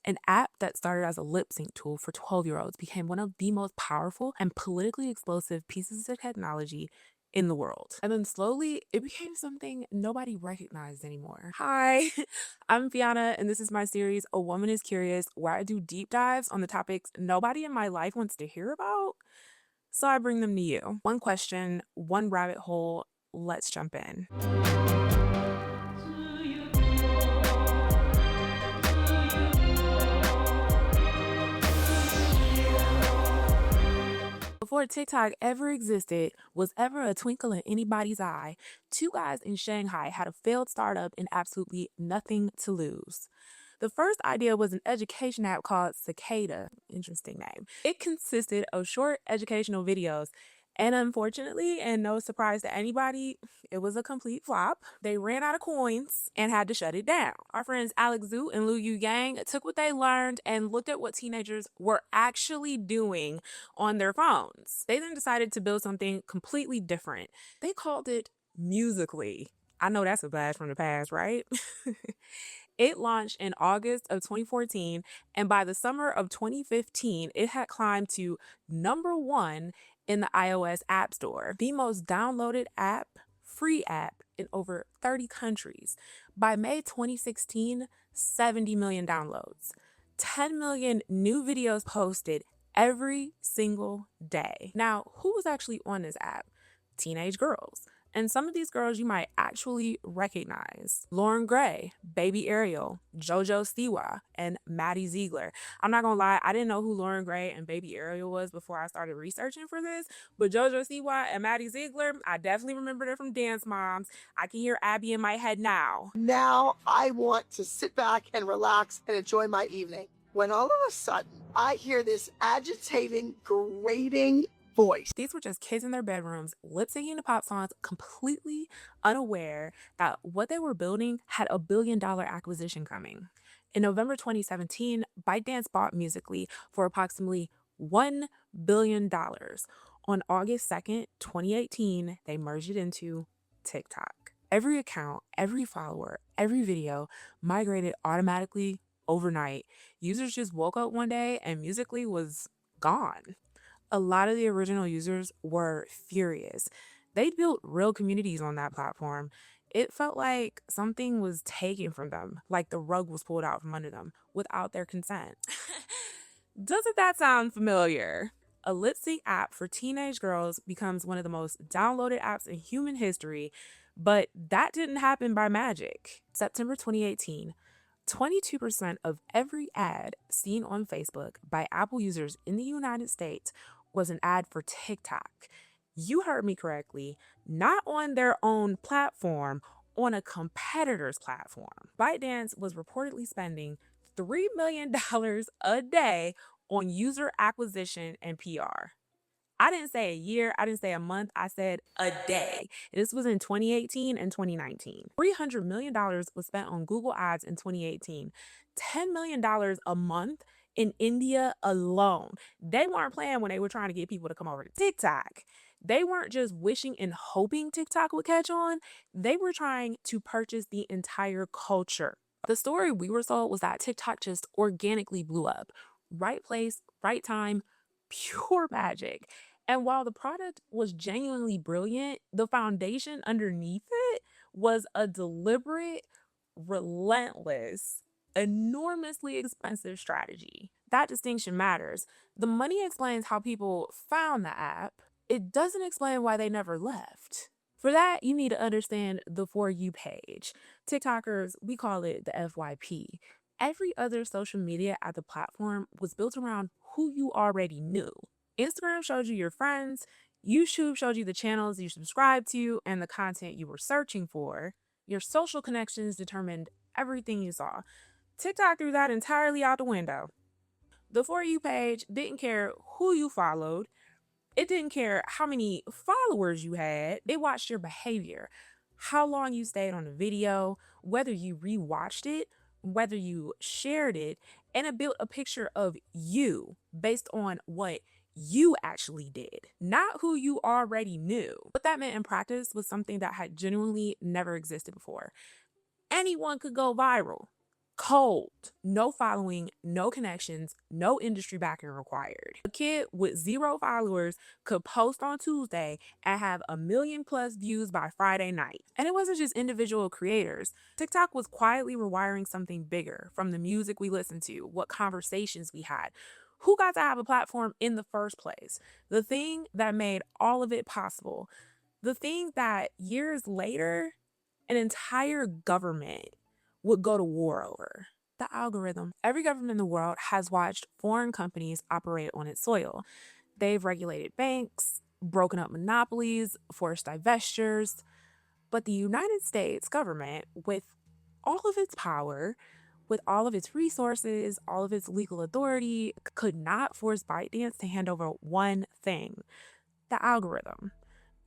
An app that started as a lip sync tool for 12-year-olds became one of the most powerful and politically explosive pieces of technology in the world. And then slowly, it became something nobody recognized anymore. Hi, I'm Fiona, and this is my series, A Woman is Curious, where I do deep dives on the topics nobody in my life wants to hear about. So I bring them to you. One question, one rabbit hole. Let's jump in. Before TikTok ever existed, was ever a twinkle in anybody's eye, two guys in Shanghai had a failed startup and absolutely nothing to lose. The first idea was an education app called Cicada, interesting name. It consisted of short educational videos, and unfortunately, and no surprise to anybody, it was a complete flop. They ran out of coins and had to shut it down. Our friends Alex Zhu and Liu Yu Yang took what they learned and looked at what teenagers were actually doing on their phones. They then decided to build something completely different. They called it Musically. I know that's a blast from the past, right? It launched in August of 2014, and by the summer of 2015, it had climbed to #1 in the iOS App Store, the most downloaded app, free app in over 30 countries. By May 2016, 70 million downloads, 10 million new videos posted every single day. Now, who was actually on this app? Teenage girls. And some of these girls you might actually recognize: Lauren Gray, Baby Ariel, JoJo Siwa, and Maddie Ziegler. I'm not gonna lie, I didn't know who Lauren Gray and Baby Ariel was before I started researching for this, but JoJo Siwa and Maddie Ziegler, I definitely remember them from Dance Moms. I can hear Abby in my head now. Now I want to sit back and relax and enjoy my evening. When all of a sudden I hear this agitating, grating voice. These were just kids in their bedrooms lip syncing to pop songs, completely unaware that what they were building had a billion-dollar acquisition coming. In November 2017, ByteDance bought Musical.ly for approximately $1 billion. On August 2nd, 2018, they merged it into TikTok. Every account, every follower, every video migrated automatically overnight. Users just woke up one day and Musical.ly was gone. A lot of the original users were furious. They built real communities on that platform. It felt like something was taken from them, like the rug was pulled out from under them without their consent. Doesn't that sound familiar? A lip sync app for teenage girls becomes one of the most downloaded apps in human history, but that didn't happen by magic. September 2018, 22% of every ad seen on Facebook by Apple users in the United States was an ad for TikTok. You heard me correctly, not on their own platform, on a competitor's platform. ByteDance was reportedly spending $3 million a day on user acquisition and PR. I didn't say a year, I didn't say a month, I said a day. This was in 2018 and 2019. $300 million was spent on Google Ads in 2018. $10 million a month in India alone. They weren't playing when they were trying to get people to come over to TikTok. They weren't just wishing and hoping TikTok would catch on. They were trying to purchase the entire culture. The story we were sold was that TikTok just organically blew up. Right place, right time, pure magic. And while the product was genuinely brilliant, the foundation underneath it was a deliberate, relentless, enormously expensive strategy. That distinction matters. The money explains how people found the app. It doesn't explain why they never left. For that, you need to understand the For You page. TikTokers, we call it the FYP. Every other social media at the platform was built around who you already knew. Instagram showed you your friends, YouTube showed you the channels you subscribed to and the content you were searching for. Your social connections determined everything you saw. TikTok threw that entirely out the window. The For You page didn't care who you followed. It didn't care how many followers you had. It watched your behavior, how long you stayed on the video, whether you rewatched it, whether you shared it, and it built a picture of you based on what you actually did, not who you already knew. What that meant in practice was something that had genuinely never existed before. Anyone could go viral. Cold, no following, no connections, no industry backing required. A kid with zero followers could post on Tuesday and have a million plus views by Friday night. And it wasn't just individual creators. TikTok was quietly rewiring something bigger, from the music we listened to, what conversations we had, who got to have a platform in the first place, the thing that made all of it possible, the thing that years later, an entire government would go to war over: the algorithm. Every government in the world has watched foreign companies operate on its soil. They've regulated banks, broken up monopolies, forced divestitures. But the United States government, with all of its power, with all of its resources, all of its legal authority, could not force ByteDance to hand over one thing: the algorithm.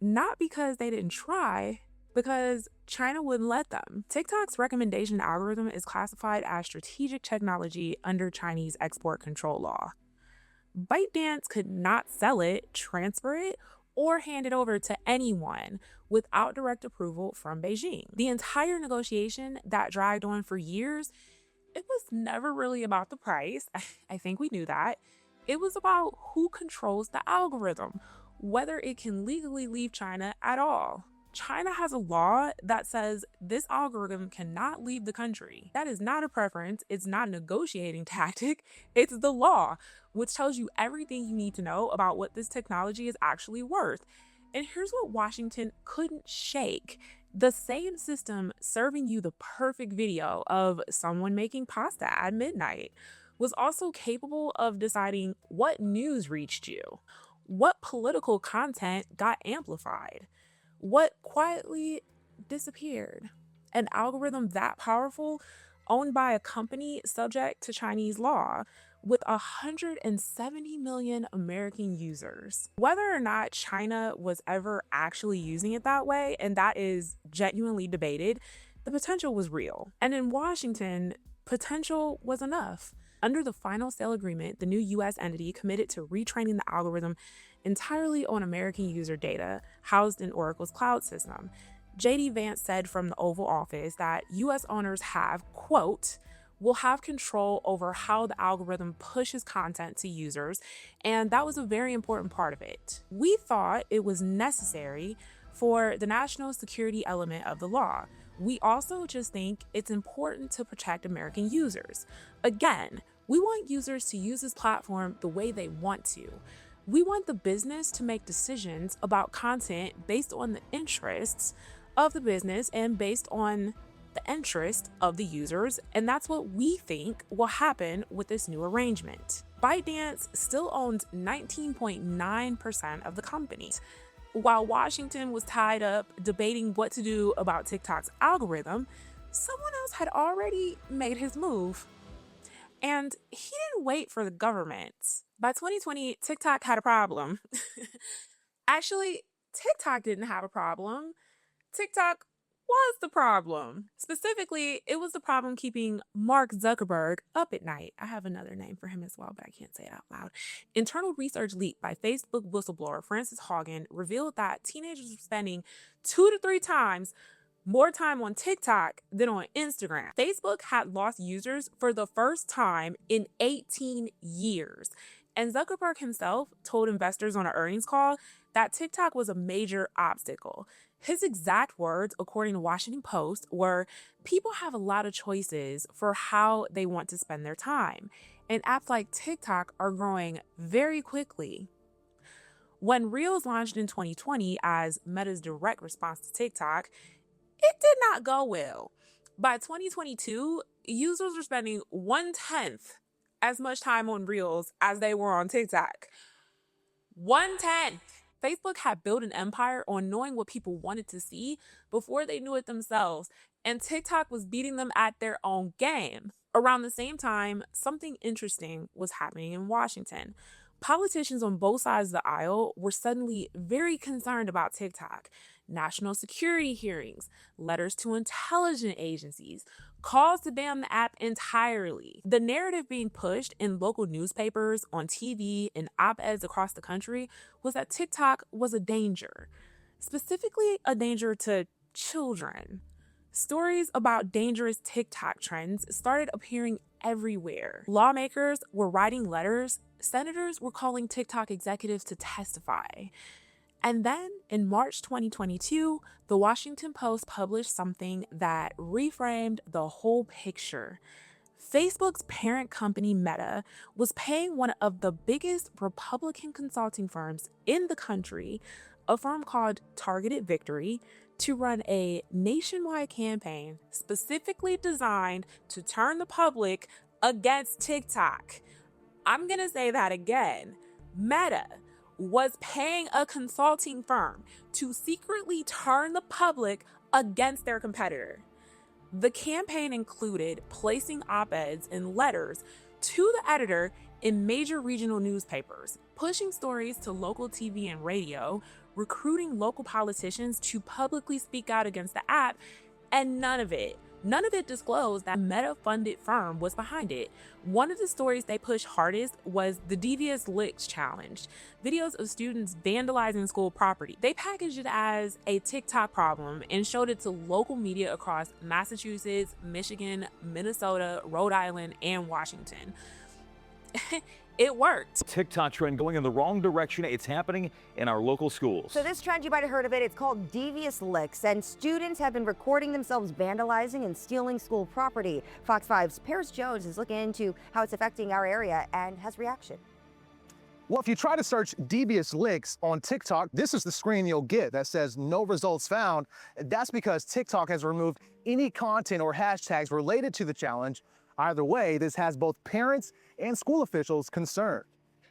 Not because they didn't try, because China wouldn't let them. TikTok's recommendation algorithm is classified as strategic technology under Chinese export control law. ByteDance could not sell it, transfer it, or hand it over to anyone without direct approval from Beijing. The entire negotiation that dragged on for years, it was never really about the price. I think we knew that. It was about who controls the algorithm, whether it can legally leave China at all. China has a law that says this algorithm cannot leave the country. That is not a preference. It's not a negotiating tactic. It's the law, which tells you everything you need to know about what this technology is actually worth. And here's what Washington couldn't shake: the same system serving you the perfect video of someone making pasta at midnight was also capable of deciding what news reached you, what political content got amplified, what quietly disappeared. An algorithm that powerful, owned by a company subject to Chinese law, with 170 million American users. Whether or not China was ever actually using it that way, and that is genuinely debated, the potential was real. And in Washington, potential was enough. Under the final sale agreement, the new US entity committed to retraining the algorithm entirely on American user data housed in Oracle's cloud system. JD Vance said from the Oval Office that US owners have, quote, will have control over how the algorithm pushes content to users, and that was a very important part of it. We thought it was necessary for the national security element of the law. We also just think it's important to protect American users. Again, we want users to use this platform the way they want to. We want the business to make decisions about content based on the interests of the business and based on the interest of the users, and that's what we think will happen with this new arrangement. ByteDance still owns 19.9% of the company. While Washington was tied up debating what to do about TikTok's algorithm, someone else had already made his move. And he didn't wait for the government. By 2020, TikTok had a problem. Actually, TikTok didn't have a problem. TikTok was the problem. Specifically, it was the problem keeping Mark Zuckerberg up at night. I have another name for him as well, but I can't say it out loud. Internal research leaked by Facebook whistleblower Frances Haugen revealed that teenagers were spending 2 to 3 times more time on TikTok than on Instagram. Facebook had lost users for the first time in 18 years. And Zuckerberg himself told investors on an earnings call that TikTok was a major obstacle. His exact words, according to Washington Post, were, people have a lot of choices for how they want to spend their time, and apps like TikTok are growing very quickly. When Reels launched in 2020 as Meta's direct response to TikTok, it did not go well. By 2022, users were spending 1/10 as much time on Reels as they were on TikTok. 1/10. Facebook had built an empire on knowing what people wanted to see before they knew it themselves, and TikTok was beating them at their own game. Around the same time, something interesting was happening in Washington. Politicians on both sides of the aisle were suddenly very concerned about TikTok. National security hearings, letters to intelligence agencies, calls to ban the app entirely. The narrative being pushed in local newspapers, on TV, and op-eds across the country was that TikTok was a danger, specifically a danger to children. Stories about dangerous TikTok trends started appearing everywhere. Lawmakers were writing letters, senators were calling TikTok executives to testify. And then in March 2022, the Washington Post published something that reframed the whole picture. Facebook's parent company, Meta, was paying one of the biggest Republican consulting firms in the country, a firm called Targeted Victory, to run a nationwide campaign specifically designed to turn the public against TikTok. I'm going to say that again. Meta was paying a consulting firm to secretly turn the public against their competitor. The campaign included placing op-eds and letters to the editor in major regional newspapers, pushing stories to local TV and radio, recruiting local politicians to publicly speak out against the app, and none of it disclosed that Meta-funded firm was behind it. One of the stories they pushed hardest was the Devious Licks Challenge, videos of students vandalizing school property. They packaged it as a TikTok problem and showed it to local media across Massachusetts, Michigan, Minnesota, Rhode Island, and Washington. It worked. TikTok trend going in the wrong direction. It's happening in our local schools. So this trend, you might have heard of it, it's called Devious Licks, and students have been recording themselves vandalizing and stealing school property. Fox 5's Paris Jones is looking into how it's affecting our area and has reaction. Well, if you try to search Devious Licks on TikTok, this is the screen you'll get that says no results found. That's because TikTok has removed any content or hashtags related to the challenge. Either way, this has both parents and school officials concerned.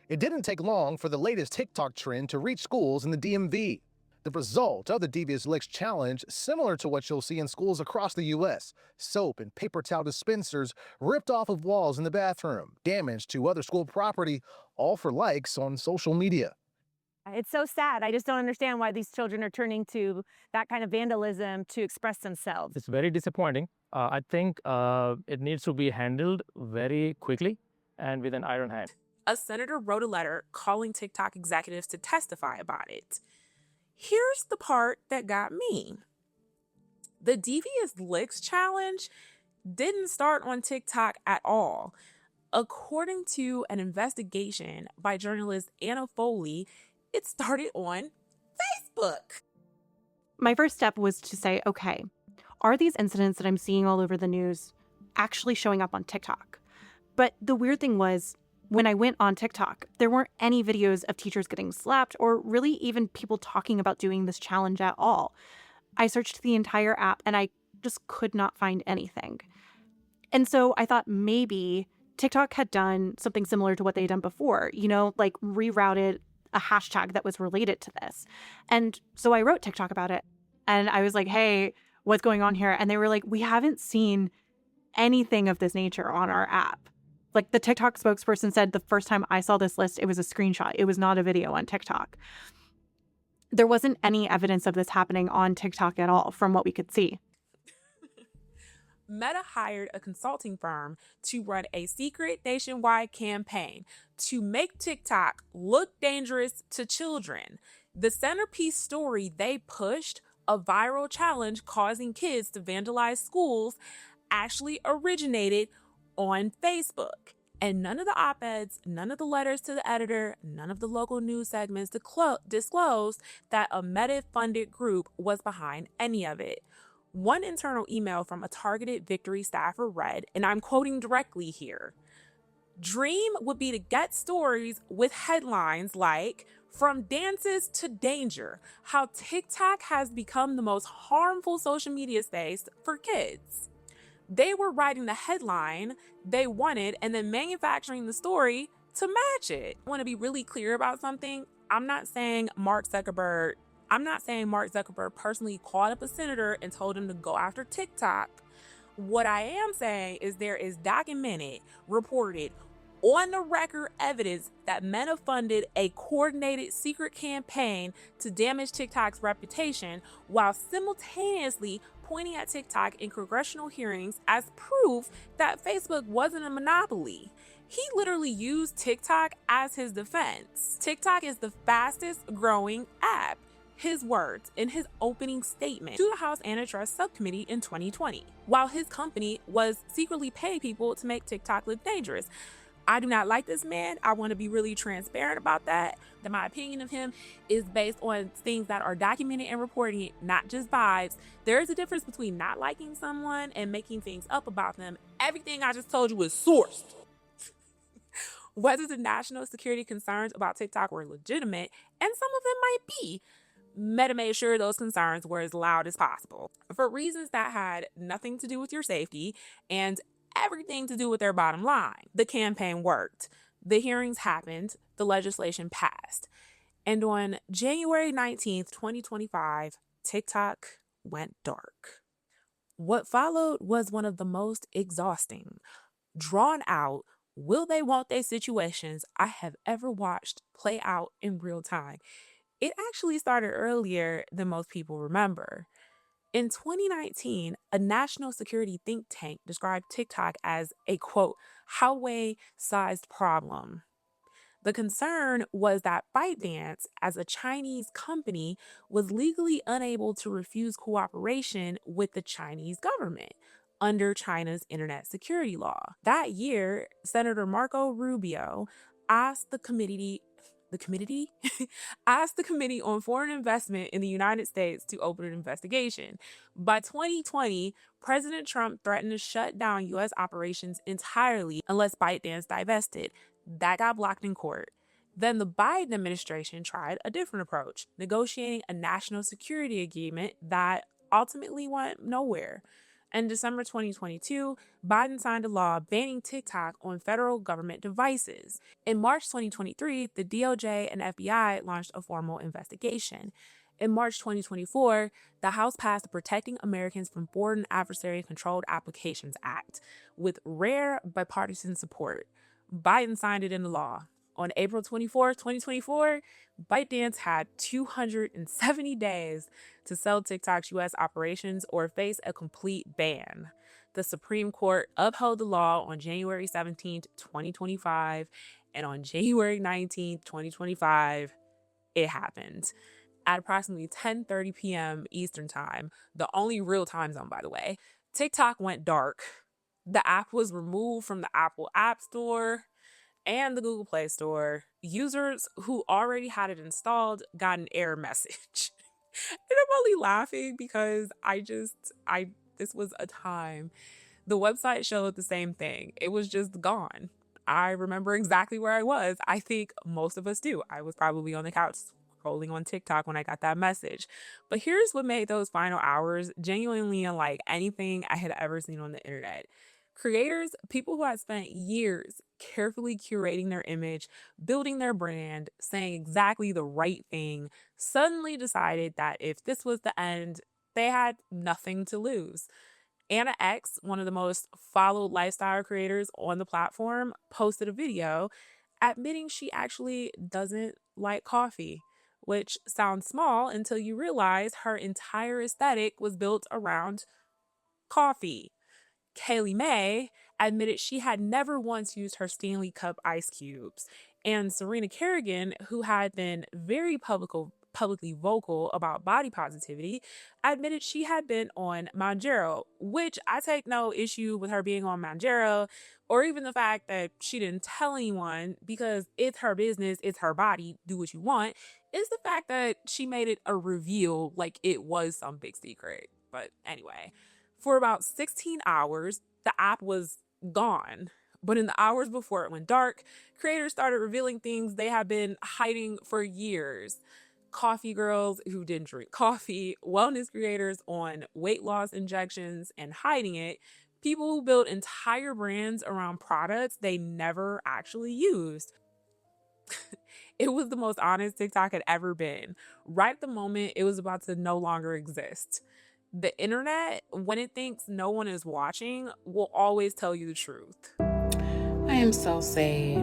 It didn't take long for the latest TikTok trend to reach schools in the DMV. The result of the Devious Licks challenge, similar to what you'll see in schools across the U.S. Soap and paper towel dispensers ripped off of walls in the bathroom, damage to other school property, all for likes on social media. It's so sad. I just don't understand why these children are turning to that kind of vandalism to express themselves. It's very disappointing. I think it needs to be handled very quickly and with an iron hand. A senator wrote a letter calling TikTok executives to testify about it. Here's the part that got me. The Devious Licks Challenge didn't start on TikTok at all. According to an investigation by journalist Anna Foley, it started on Facebook. My first step was to say, okay, are these incidents that I'm seeing all over the news actually showing up on TikTok? But the weird thing was, when I went on TikTok, there weren't any videos of teachers getting slapped or really even people talking about doing this challenge at all. I searched the entire app and I just could not find anything. And so I thought maybe TikTok had done something similar to what they had done before, like rerouted a hashtag that was related to this. And so I wrote TikTok about it and I was like, hey, what's going on here? And they were like, we haven't seen anything of this nature on our app. Like the TikTok spokesperson said, the first time I saw this list, it was a screenshot. It was not a video on TikTok. There wasn't any evidence of this happening on TikTok at all from what we could see. Meta hired a consulting firm to run a secret nationwide campaign to make TikTok look dangerous to children. The centerpiece story they pushed, a viral challenge causing kids to vandalize schools, actually originated on Facebook. And none of the op-eds, none of the letters to the editor, none of the local news segments disclosed that a Meta-funded group was behind any of it. One internal email from a Targeted Victory staffer read, and I'm quoting directly here, "Dream would be to get stories with headlines like, 'From dances to danger, how TikTok has become the most harmful social media space for kids.'" They were writing the headline they wanted and then manufacturing the story to match it. I want to be really clear about something. I'm not saying Mark Zuckerberg personally called up a senator and told him to go after TikTok. What I am saying is there is documented, reported, on the record evidence that Meta funded a coordinated secret campaign to damage TikTok's reputation while simultaneously pointing at TikTok in congressional hearings as proof that Facebook wasn't a monopoly. He literally used TikTok as his defense. TikTok is the fastest growing app. his words in his opening statement to the House Antitrust Subcommittee in 2020, while his company was secretly paying people to make TikTok look dangerous. I do not like this man. I want to be really transparent about that. That my opinion of him is based on things that are documented and reported, not just vibes. There is a difference between not liking someone and making things up about them. Everything I just told you is sourced. Whether the national security concerns about TikTok were legitimate, and some of them might be, Meta made sure those concerns were as loud as possible for reasons that had nothing to do with your safety and everything to do with their bottom line. The campaign worked. The hearings happened. The legislation passed. And on January 19th, 2025, TikTok went dark. What followed was one of the most exhausting, drawn out, will they won't they situations I have ever watched play out in real time. It actually started earlier than most people remember. In 2019, a national security think tank described TikTok as a quote, highway-sized problem. The concern was that ByteDance, as a Chinese company, was legally unable to refuse cooperation with the Chinese government under China's internet security law. That year, Senator Marco Rubio asked the committee asked the Committee on Foreign Investment in the United States to open an investigation. By 2020, President Trump threatened to shut down U.S. operations entirely unless ByteDance divested. That got blocked in court. Then the Biden administration tried a different approach, negotiating a national security agreement that ultimately went nowhere. In December 2022, Biden signed a law banning TikTok on federal government devices. In March 2023, the DOJ and FBI launched a formal investigation. In March 2024, the House passed the Protecting Americans from Foreign Adversary Controlled Applications Act with rare bipartisan support. Biden signed it into law. On April 24, 2024, ByteDance had 270 days to sell TikTok's U.S. operations or face a complete ban. The Supreme Court upheld the law on January 17, 2025, and on January 19, 2025, it happened. At approximately 10:30 p.m. Eastern Time, the only real time zone, by the way, TikTok went dark. The app was removed from the Apple App Store and the Google Play Store. Users who already had it installed got an error message. And I'm only laughing because this was a time. The website showed the same thing. It was just gone. I remember exactly where I was. I think most of us do. I was probably on the couch scrolling on TikTok when I got that message. But here's what made those final hours genuinely unlike anything I had ever seen on the internet. Creators, people who had spent years carefully curating their image, building their brand, saying exactly the right thing, suddenly decided that if this was the end, they had nothing to lose. Anna X, one of the most followed lifestyle creators on the platform, posted a video admitting she actually doesn't like coffee, which sounds small until you realize her entire aesthetic was built around coffee. Kaylee May admitted she had never once used her Stanley Cup ice cubes. And Serena Kerrigan, who had been very publicly vocal about body positivity, admitted she had been on Mounjaro, which I take no issue with her being on Mounjaro, or even the fact that she didn't tell anyone because it's her business, it's her body, do what you want. It's the fact that she made it a reveal like it was some big secret. But anyway, for about 16 hours, the app was gone. But in the hours before it went dark, creators started revealing things they had been hiding for years. Coffee girls who didn't drink coffee, wellness creators on weight loss injections and hiding it, people who built entire brands around products they never actually used. It was the most honest TikTok had ever been. Right at the moment it was about to no longer exist. The internet, when it thinks no one is watching, will always tell you the truth. I am so sad.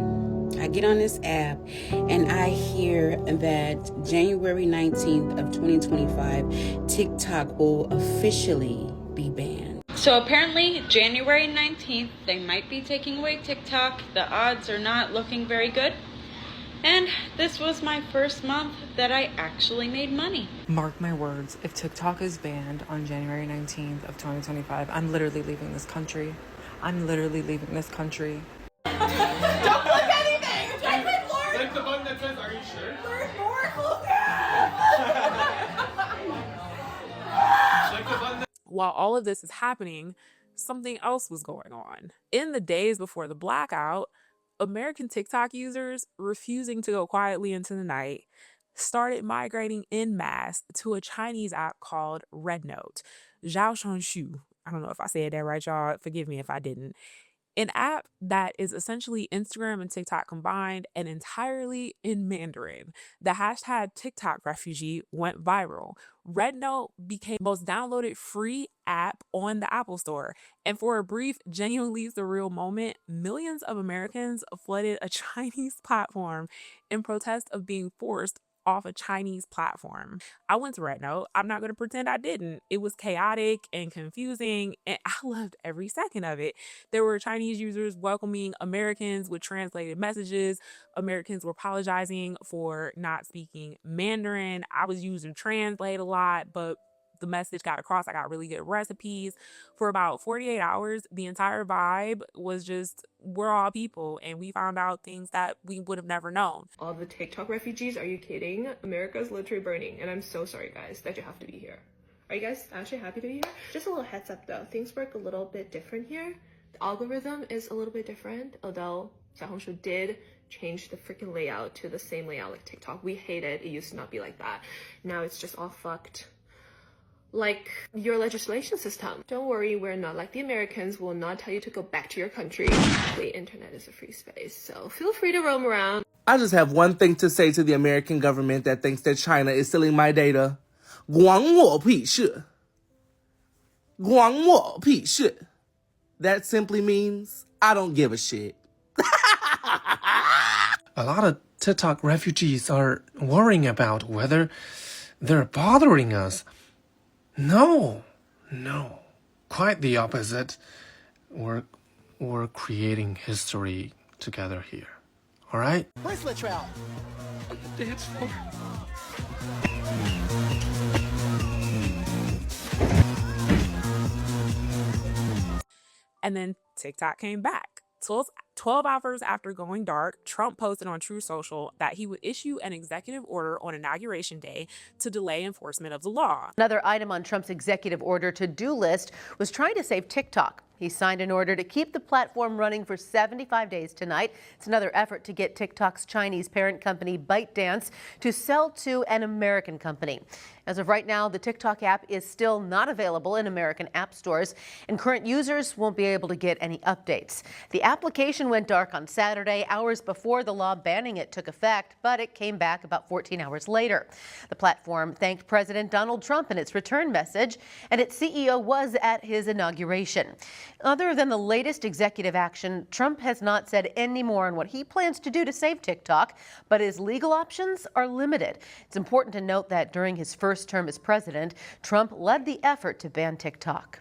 I get on this app and I hear that January 19th of 2025, TikTok will officially be banned. So apparently January 19th, they might be taking away TikTok. The odds are not looking very good. And this was my first month that I actually made money. Mark my words, if TikTok is banned on January 19th of 2025, I'm literally leaving this country. I'm literally leaving this country. Don't click anything! Just click Lord! Click the button that says, are you sure? Learn more, Click the button. While all of this is happening, something else was going on. In the days before the blackout, American TikTok users refusing to go quietly into the night started migrating en masse to a Chinese app called Red Note. Zhao Shu. I don't know if I said that right, y'all. Forgive me if I didn't. An app that is essentially Instagram and TikTok combined and entirely in Mandarin. The hashtag TikTok refugee went viral. Red Note became the most downloaded free app on the Apple Store. And for a brief, genuinely surreal moment, millions of Americans flooded a Chinese platform in protest of being forced off a Chinese platform. I went to Red Note. I'm not going to pretend I didn't. It was chaotic and confusing, and I loved every second of it. There were Chinese users welcoming Americans with translated messages. Americans were apologizing for not speaking Mandarin. I was using Translate a lot, but the message got across. I got really good recipes. For about 48 hours, the entire vibe was just, we're all people, and we found out things that we would have never known. All the TikTok refugees, are you kidding? America's literally burning, and I'm so sorry, guys, that you have to be here. Are you guys actually happy to be here? Just a little heads up, though. Things work a little bit different here. The algorithm is a little bit different, although Xiaohongshu did change the freaking layout to the same layout like TikTok. We hate it. It used to not be like that. Now it's just all fucked. Like your legislation system. Don't worry, we're not like the Americans. We'll not tell you to go back to your country. The internet is a free space, so feel free to roam around. I just have one thing to say to the American government that thinks that China is stealing my data. 管我屁事. 管我屁事. That simply means I don't give a shit. A lot of TikTok refugees are worrying about whether they're bothering us. No, quite the opposite. We're creating history together here. All right? Where's Latrell? On the dance floor. And then TikTok came back. 12 hours after going dark, Trump posted on True Social that he would issue an executive order on Inauguration Day to delay enforcement of the law. Another item on Trump's executive order to-do list was trying to save TikTok. He signed an order to keep the platform running for 75 days tonight. It's another effort to get TikTok's Chinese parent company ByteDance to sell to an American company. As of right now, the TikTok app is still not available in American app stores, and current users won't be able to get any updates. The application went dark on Saturday, hours before the law banning it took effect, but it came back about 14 hours later. The platform thanked President Donald Trump in its return message, and its CEO was at his inauguration. Other than the latest executive action, Trump has not said any more on what he plans to do to save TikTok, but his legal options are limited. It's important to note that during his first term as president, Trump led the effort to ban TikTok.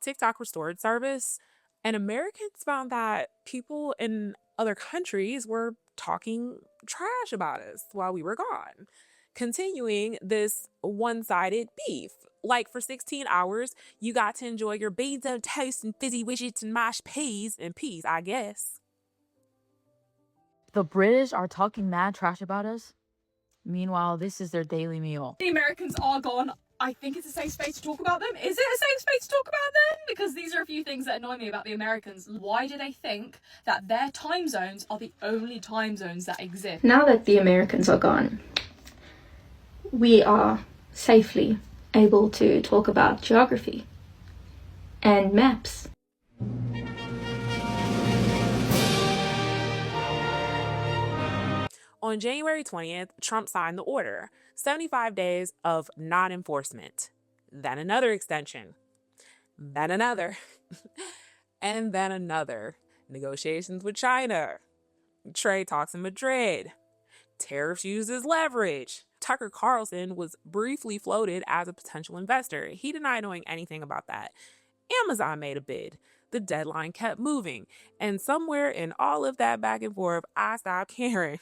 TikTok restored service, and Americans found that people in other countries were talking trash about us while we were gone, continuing this one-sided beef. Like for 16 hours, you got to enjoy your beans and toast and fizzy widgets and mashed peas in peace, I guess. The British are talking mad trash about us. Meanwhile, this is their daily meal. The Americans are gone. I think it's a safe space to talk about them. Is it a safe space to talk about them? Because these are a few things that annoy me about the Americans. Why do they think that their time zones are the only time zones that exist? Now that the Americans are gone, we are safely able to talk about geography and maps. On January 20th, Trump signed the order, 75 days of non-enforcement, then another extension, then another, and then another. Negotiations with China, trade talks in Madrid, tariffs used as leverage. Tucker Carlson was briefly floated as a potential investor. He denied knowing anything about that. Amazon made a bid. The deadline kept moving. And somewhere in all of that back and forth, I stopped caring.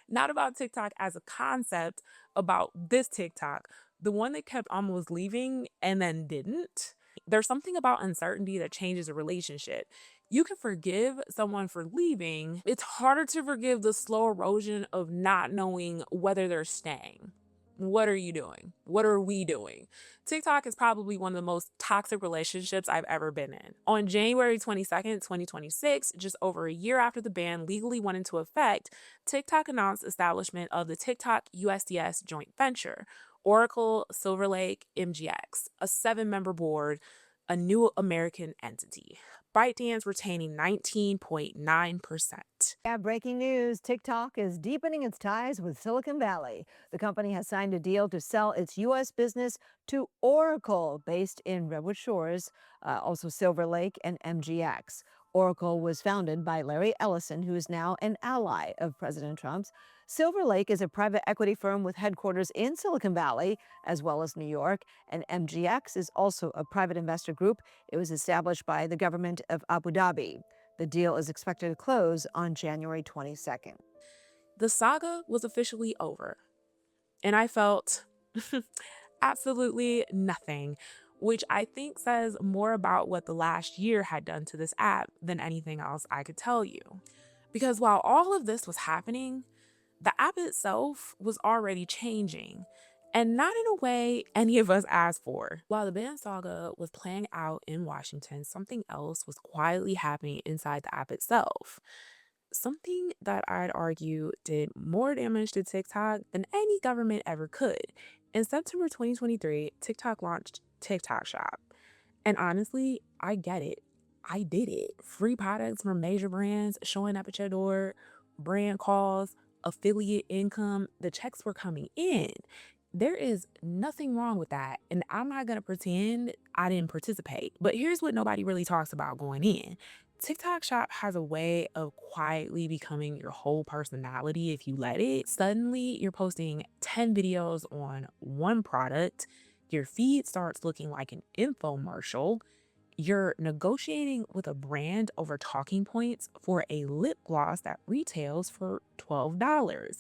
Not about TikTok as a concept, about this TikTok, the one that kept almost leaving and then didn't. There's something about uncertainty that changes a relationship. You can forgive someone for leaving. It's harder to forgive the slow erosion of not knowing whether they're staying. What are you doing? What are we doing? TikTok is probably one of the most toxic relationships I've ever been in. On January 22nd, 2026, just over a year after the ban legally went into effect, TikTok announced establishment of the TikTok USDS joint venture, Oracle Silver Lake MGX, a 7-member board, a new American entity. ByteDance retaining 19.9%. Yeah, breaking news. TikTok is deepening its ties with Silicon Valley. The company has signed a deal to sell its U.S. business to Oracle, based in Redwood Shores, also Silver Lake and MGX. Oracle was founded by Larry Ellison, who is now an ally of President Trump's. Silver Lake is a private equity firm with headquarters in Silicon Valley, as well as New York, and MGX is also a private investor group. It was established by the government of Abu Dhabi. The deal is expected to close on January 22nd. The saga was officially over, and I felt absolutely nothing, which I think says more about what the last year had done to this app than anything else I could tell you. Because while all of this was happening, the app itself was already changing, and not in a way any of us asked for. While the Ban Saga was playing out in Washington, something else was quietly happening inside the app itself. Something that I'd argue did more damage to TikTok than any government ever could. In September 2023, TikTok launched TikTok Shop. And honestly, I get it. I did it. Free products from major brands showing up at your door, brand calls, affiliate income, the checks were coming in. There is nothing wrong with that, and I'm not gonna pretend I didn't participate. But here's what nobody really talks about going in. TikTok Shop has a way of quietly becoming your whole personality if you let it. Suddenly, you're posting 10 videos on one product, your feed starts looking like an infomercial, you're negotiating with a brand over talking points for a lip gloss that retails for $12.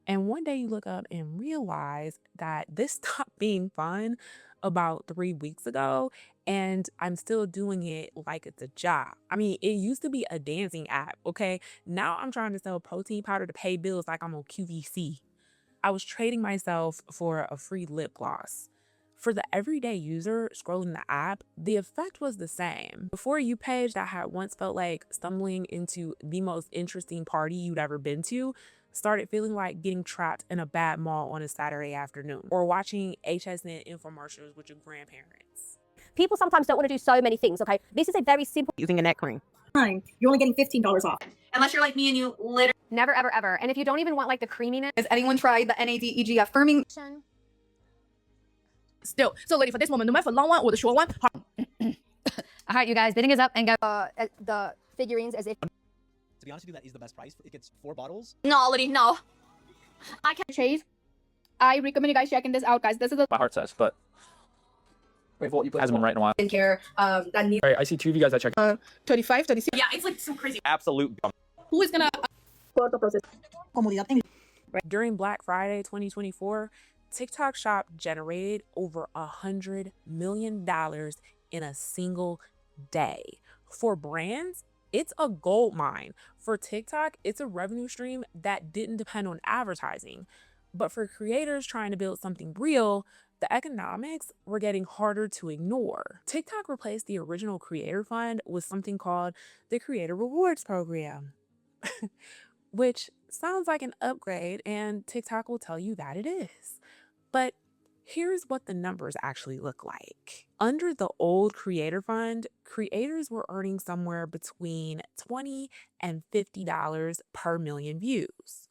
And one day you look up and realize that this stopped being fun about 3 weeks ago, and I'm still doing it like it's a job. I mean, it used to be a dancing app, okay? Now I'm trying to sell protein powder to pay bills like I'm on QVC. I was trading myself for a free lip gloss. For the everyday user scrolling the app, the effect was the same. The For You page that had once felt like stumbling into the most interesting party you'd ever been to started feeling like getting trapped in a bad mall on a Saturday afternoon or watching HSN infomercials with your grandparents. People sometimes don't want to do so many things, okay? This is a very simple... Using a neck cream. You're only getting $15 off. Unless you're like me and you literally... Never, ever, ever. And if you don't even want like the creaminess... Has anyone tried the NAD/EGF firming? Still, so lady, for this woman, no matter for long one or the short one. All right, you guys, bidding is up and go. The figurines as if... To be honest with you, that is the best price. It gets 4 bottles. No, lady, no. I can't chase. I recommend you guys checking this out, guys. This is the... My heart says, but Wait, what you hasn't been right in a while. skincare that needs... All right, I see 2 of you guys that check. 35, 36. Yeah, it's like some crazy... Absolute dumb. Who is gonna... the process? During Black Friday 2024, TikTok Shop generated over $100 million in a single day. For brands, it's a gold mine. For TikTok, it's a revenue stream that didn't depend on advertising. But for creators trying to build something real, the economics were getting harder to ignore. TikTok replaced the original creator fund with something called the Creator Rewards Program, which sounds like an upgrade, and TikTok will tell you that it is. But here's what the numbers actually look like. Under the old creator fund, creators were earning somewhere between $20 and $50 per million views.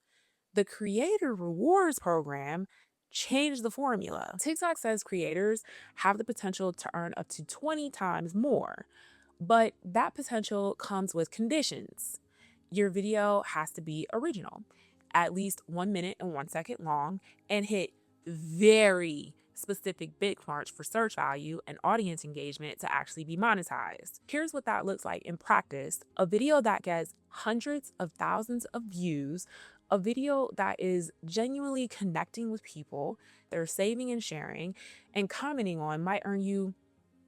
The Creator Rewards Program changed the formula. TikTok says creators have the potential to earn up to 20 times more, but that potential comes with conditions. Your video has to be original, at least 1 minute and 1 second long, and hit very specific benchmarks for search value and audience engagement to actually be monetized. Here's what that looks like in practice. A video that gets hundreds of thousands of views A video that is genuinely connecting with people, they're saving and sharing, and commenting on might earn you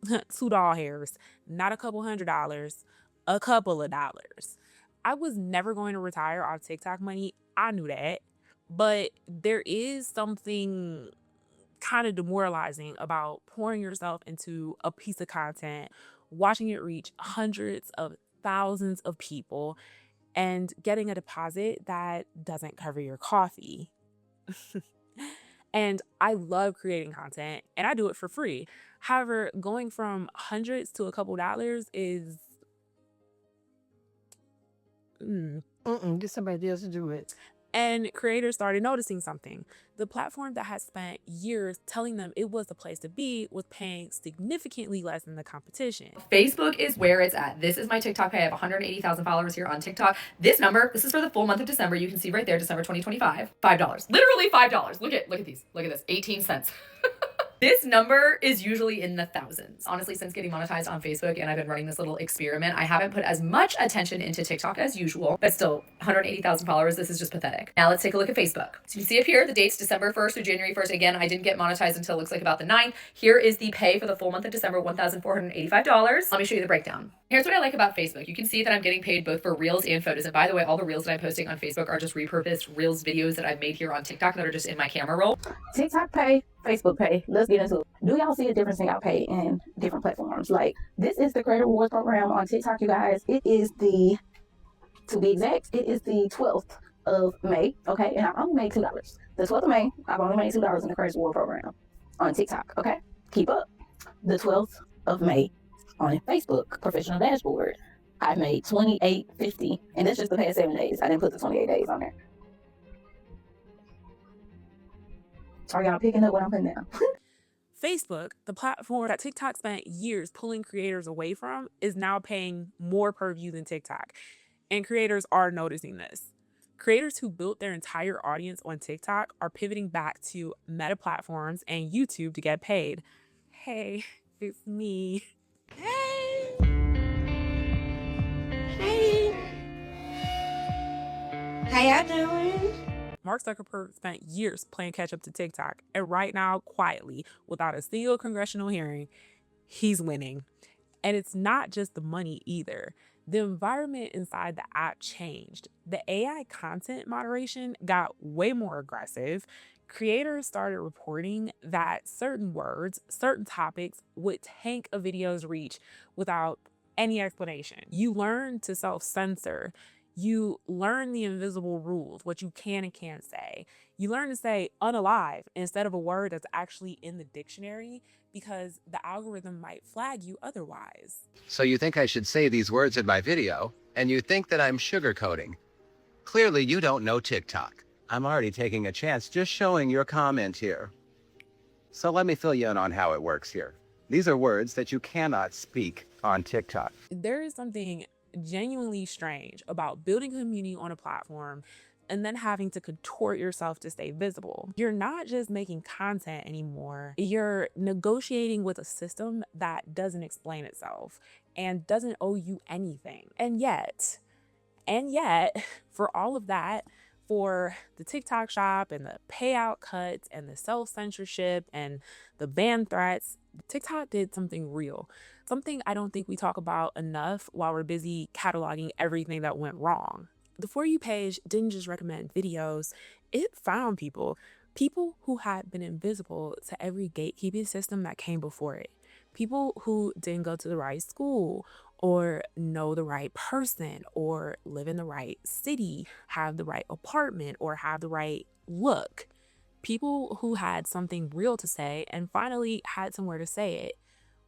$2 hairs, not a couple $100, a couple of dollars. I was never going to retire off TikTok money. I knew that. But there is something kind of demoralizing about pouring yourself into a piece of content, watching it reach hundreds of thousands of people, and getting a deposit that doesn't cover your coffee. And I love creating content and I do it for free. However, going from hundreds to a couple dollars is Get somebody else to do it. And creators started noticing something. The platform that had spent years telling them it was the place to be was paying significantly less than the competition. Facebook is where it's at. This is my TikTok pay. I have 180,000 followers here on TikTok. This number, this is for the full month of December. You can see right there, December 2025, $5. Literally $5. Look at these. Look at this, 18 cents. This number is usually in the thousands. Honestly, since getting monetized on Facebook and I've been running this little experiment, I haven't put as much attention into TikTok as usual, but still 180,000 followers. This is just pathetic. Now let's take a look at Facebook. So you see up here, the dates December 1st through January 1st. Again, I didn't get monetized until it looks like about the 9th. Here is the pay for the full month of December, $1,485. Let me show you the breakdown. Here's what I like about Facebook. You can see that I'm getting paid both for Reels and photos. And by the way, all the Reels that I'm posting on Facebook are just repurposed Reels videos that I've made here on TikTok that are just in my camera roll. TikTok pay, Facebook pay. Let's get into it. Do y'all see a difference in y'all pay in different platforms? Like, this is the Creator Rewards program on TikTok, you guys. It is to be exact, it is the 12th of May, okay? And I only made $2. The 12th of May, I've only made $2 in the Creator Rewards program on TikTok, okay? Keep up. The 12th of May on Facebook Professional Dashboard, I made $28.50, and that's just the past 7 days. I didn't put the 28 days on there. Are y'all picking up what I'm putting down? Facebook, the platform that TikTok spent years pulling creators away from, is now paying more per view than TikTok. And creators are noticing this. Creators who built their entire audience on TikTok are pivoting back to Meta platforms and YouTube to get paid. Hey, it's me. Hey! How y'all doing? Mark Zuckerberg spent years playing catch up to TikTok, and right now, quietly, without a single congressional hearing, he's winning. And it's not just the money either. The environment inside the app changed. The AI content moderation got way more aggressive. Creators started reporting that certain words, certain topics would tank a video's reach without any explanation. You learn to self-censor. You learn the invisible rules, what you can and can't say. You learn to say unalive instead of a word that's actually in the dictionary because the algorithm might flag you otherwise. So you think I should say these words in my video, and you think that I'm sugarcoating. Clearly you don't know TikTok. I'm already taking a chance just showing your comment here. So let me fill you in on how it works here. These are words that you cannot speak on TikTok. There is something genuinely strange about building a community on a platform and then having to contort yourself to stay visible. You're not just making content anymore. You're negotiating with a system that doesn't explain itself and doesn't owe you anything. And yet, for all of that, for the TikTok shop and the payout cuts and the self-censorship and the ban threats, TikTok did something real. Something I don't think we talk about enough while we're busy cataloging everything that went wrong. The For You page didn't just recommend videos, it found people who had been invisible to every gatekeeping system that came before it. People who didn't go to the right school or know the right person or live in the right city, have the right apartment or have the right look. People who had something real to say and finally had somewhere to say it.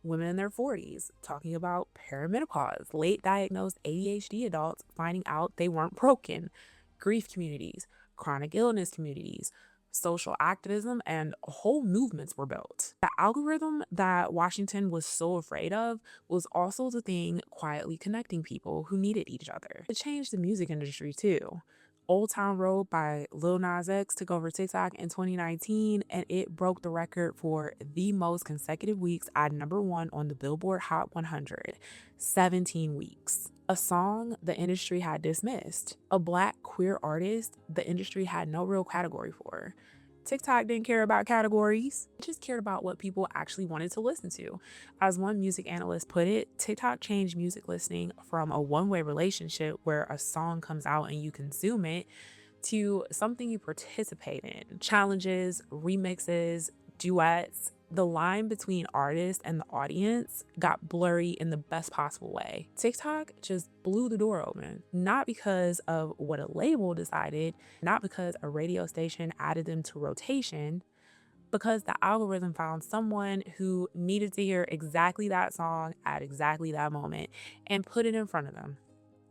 Women in their 40s talking about perimenopause, late diagnosed ADHD adults finding out they weren't broken, grief communities, chronic illness communities, social activism, and whole movements were built. The algorithm that Washington was so afraid of was also the thing quietly connecting people who needed each other. It changed the music industry too. Old Town Road by Lil Nas X took over TikTok in 2019, and it broke the record for the most consecutive weeks at #1 on the Billboard Hot 100, 17 weeks. A song the industry had dismissed, a Black queer artist the industry had no real category for. TikTok didn't care about categories, it just cared about what people actually wanted to listen to. As one music analyst put it, TikTok changed music listening from a one-way relationship where a song comes out and you consume it to something you participate in. Challenges, remixes, duets. The line between artist and the audience got blurry in the best possible way. TikTok just blew the door open, not because of what a label decided, not because a radio station added them to rotation, because the algorithm found someone who needed to hear exactly that song at exactly that moment and put it in front of them.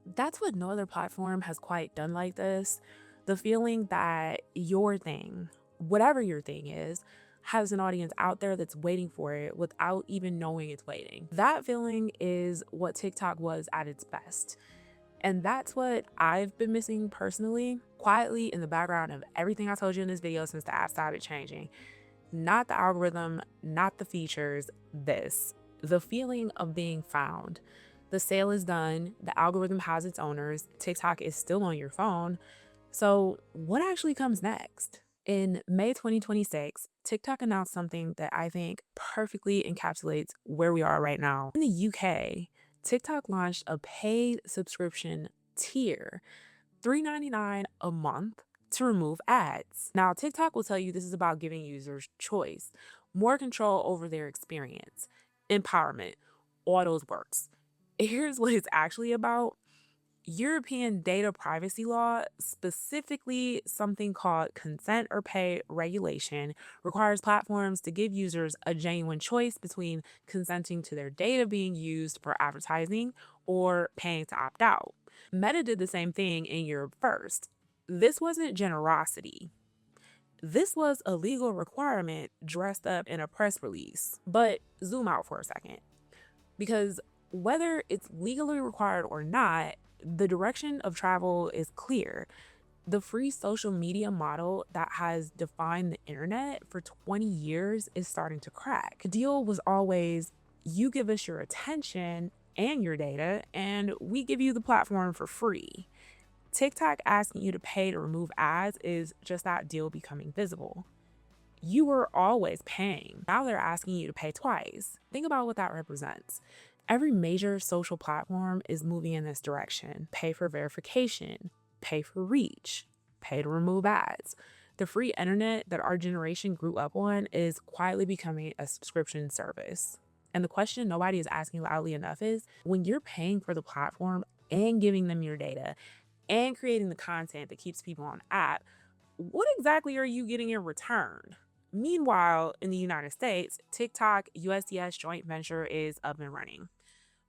That's what no other platform has quite done like this. The feeling that your thing, whatever your thing is, has an audience out there that's waiting for it without even knowing it's waiting. That feeling is what TikTok was at its best. And that's what I've been missing personally, quietly in the background of everything I told you in this video since the app started changing. Not the algorithm, not the features, this. The feeling of being found. The sale is done, the algorithm has its owners, TikTok is still on your phone. So what actually comes next? In May 2026, TikTok announced something that I think perfectly encapsulates where we are right now. In the UK, TikTok launched a paid subscription tier, $3.99 a month, to remove ads. Now, TikTok will tell you this is about giving users choice, more control over their experience, empowerment, all those works. Here's what it's actually about. European data privacy law, specifically something called consent or pay regulation, requires platforms to give users a genuine choice between consenting to their data being used for advertising or paying to opt out. Meta did the same thing in Europe first. This wasn't generosity. This was a legal requirement dressed up in a press release. But zoom out for a second, because whether it's legally required or not, the direction of travel is clear. The free social media model that has defined the internet for 20 years is starting to crack. The deal was always, you give us your attention and your data, and we give you the platform for free. TikTok asking you to pay to remove ads is just that deal becoming visible. You were always paying. Now they're asking you to pay twice. Think about what that represents. Every major social platform is moving in this direction. Pay for verification, pay for reach, pay to remove ads. The free internet that our generation grew up on is quietly becoming a subscription service. And the question nobody is asking loudly enough is, when you're paying for the platform and giving them your data and creating the content that keeps people on the app, what exactly are you getting in return? Meanwhile, in the United States, TikTok USDS joint venture is up and running.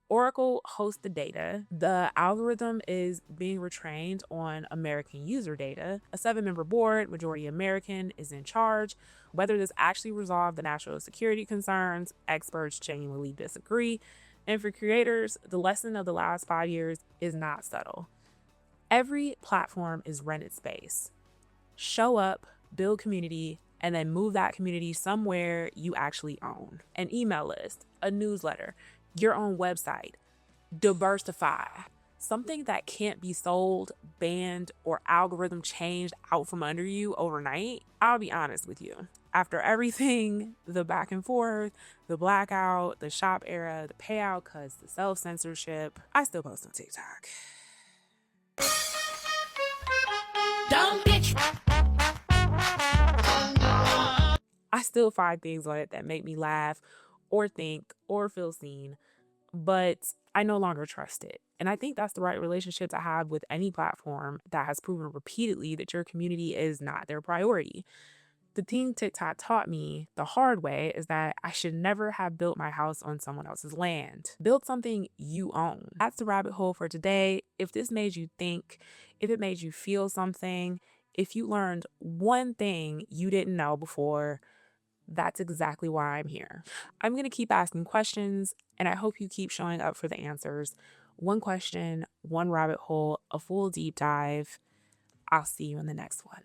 Oracle hosts the data. The algorithm is being retrained on American user data. A 7-member board, majority American, is in charge. Whether this actually resolved the national security concerns, experts genuinely disagree. And for creators, the lesson of the last 5 years is not subtle. Every platform is rented space. Show up, build community, and then move that community somewhere you actually own. An email list, a newsletter, your own website. Diversify. Something that can't be sold, banned, or algorithm changed out from under you overnight. I'll be honest with you. After everything, the back and forth, the blackout, the shop era, the payout cuts, the self-censorship, I still post on TikTok. Dumb bitch. I still find things on it that make me laugh or think or feel seen, but I no longer trust it. And I think that's the right relationship to have with any platform that has proven repeatedly that your community is not their priority. The thing TikTok taught me the hard way is that I should never have built my house on someone else's land. Build something you own. That's the rabbit hole for today. If this made you think, if it made you feel something, if you learned one thing you didn't know before, that's exactly why I'm here. I'm going to keep asking questions, and I hope you keep showing up for the answers. One question, one rabbit hole, a full deep dive. I'll see you in the next one.